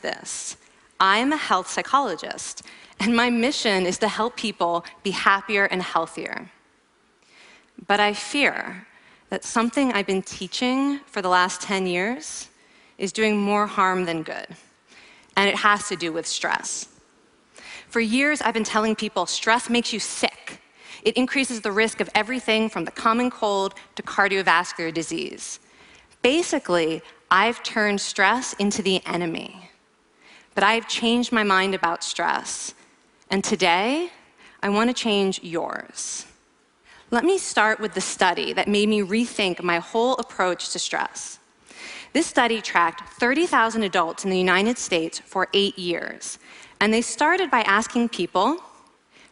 this. I'm a health psychologist, and my mission is to help people be happier and healthier. But I fear that something I've been teaching for the last 10 years is doing more harm than good, and it has to do with stress. For years, I've been telling people stress makes you sick. It increases the risk of everything from the common cold to cardiovascular disease. Basically, I've turned stress into the enemy. But I've changed my mind about stress, and today, I want to change yours. Let me start with the study that made me rethink my whole approach to stress. This study tracked 30,000 adults in the United States for 8 years, and they started by asking people,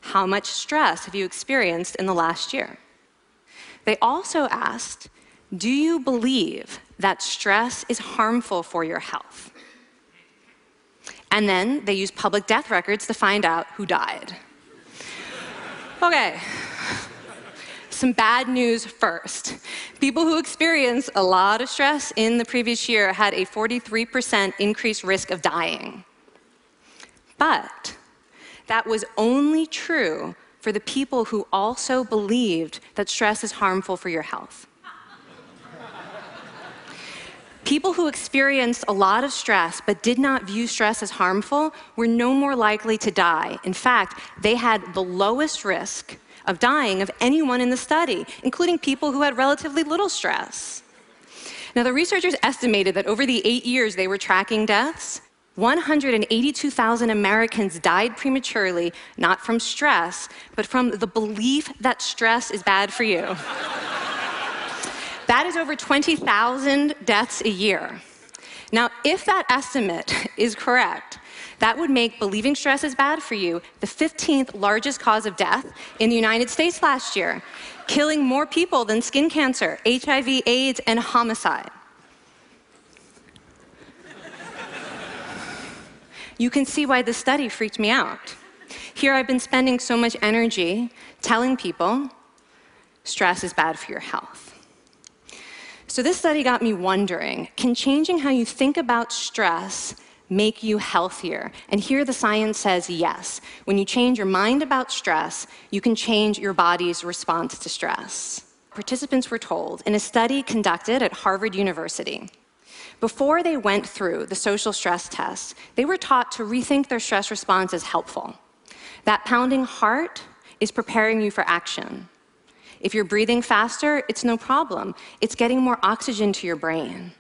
how much stress have you experienced in the last year? They also asked, do you believe that stress is harmful for your health? And then they used public death records to find out who died. Okay. Some bad news first. People who experienced a lot of stress in the previous year had a 43% increased risk of dying. But that was only true for the people who also believed that stress is harmful for your health. People who experienced a lot of stress but did not view stress as harmful were no more likely to die. In fact, they had the lowest risk of dying of anyone in the study, including people who had relatively little stress. Now, the researchers estimated that over the 8 years they were tracking deaths, 182,000 Americans died prematurely, not from stress, but from the belief that stress is bad for you. That is over 20,000 deaths a year. Now, if that estimate is correct, that would make believing stress is bad for you the 15th largest cause of death in the United States last year, killing more people than skin cancer, HIV, AIDS, and homicide. You can see why this study freaked me out. Here I've been spending so much energy telling people stress is bad for your health. So this study got me wondering, can changing how you think about stress make you healthier? And here the science says yes. When you change your mind about stress, you can change your body's response to stress. Participants were told in a study conducted at Harvard University, before they went through the social stress test, they were taught to rethink their stress response as helpful. That pounding heart is preparing you for action. If you're breathing faster, it's no problem. It's getting more oxygen to your brain.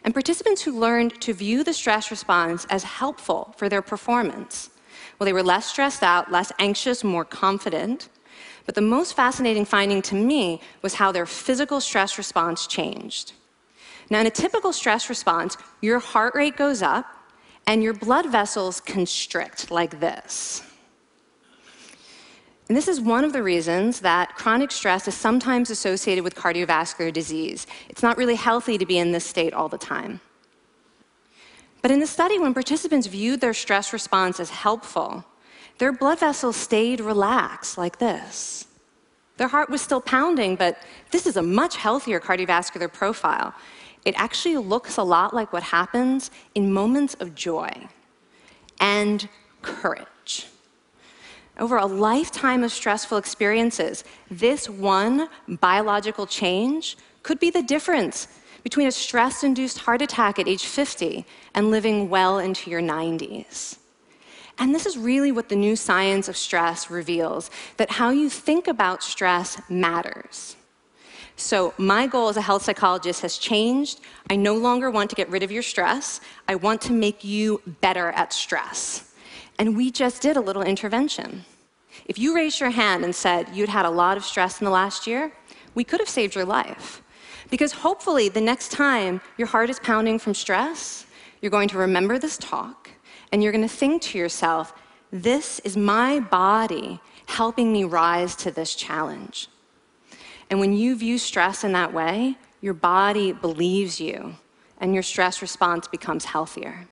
And participants who learned to view the stress response as helpful for their performance, well, they were less stressed out, less anxious, more confident. But the most fascinating finding to me was how their physical stress response changed. Now, in a typical stress response, your heart rate goes up and your blood vessels constrict like this. And this is one of the reasons that chronic stress is sometimes associated with cardiovascular disease. It's not really healthy to be in this state all the time. But in the study, when participants viewed their stress response as helpful, their blood vessels stayed relaxed like this. Their heart was still pounding, but this is a much healthier cardiovascular profile. It actually looks a lot like what happens in moments of joy and courage. Over a lifetime of stressful experiences, this one biological change could be the difference between a stress-induced heart attack at age 50 and living well into your 90s. And this is really what the new science of stress reveals, that how you think about stress matters. So my goal as a health psychologist has changed. I no longer want to get rid of your stress. I want to make you better at stress. And we just did a little intervention. If you raised your hand and said you'd had a lot of stress in the last year, we could have saved your life. Because hopefully the next time your heart is pounding from stress, you're going to remember this talk, and you're going to think to yourself, this is my body helping me rise to this challenge. And when you view stress in that way, your body believes you, and your stress response becomes healthier.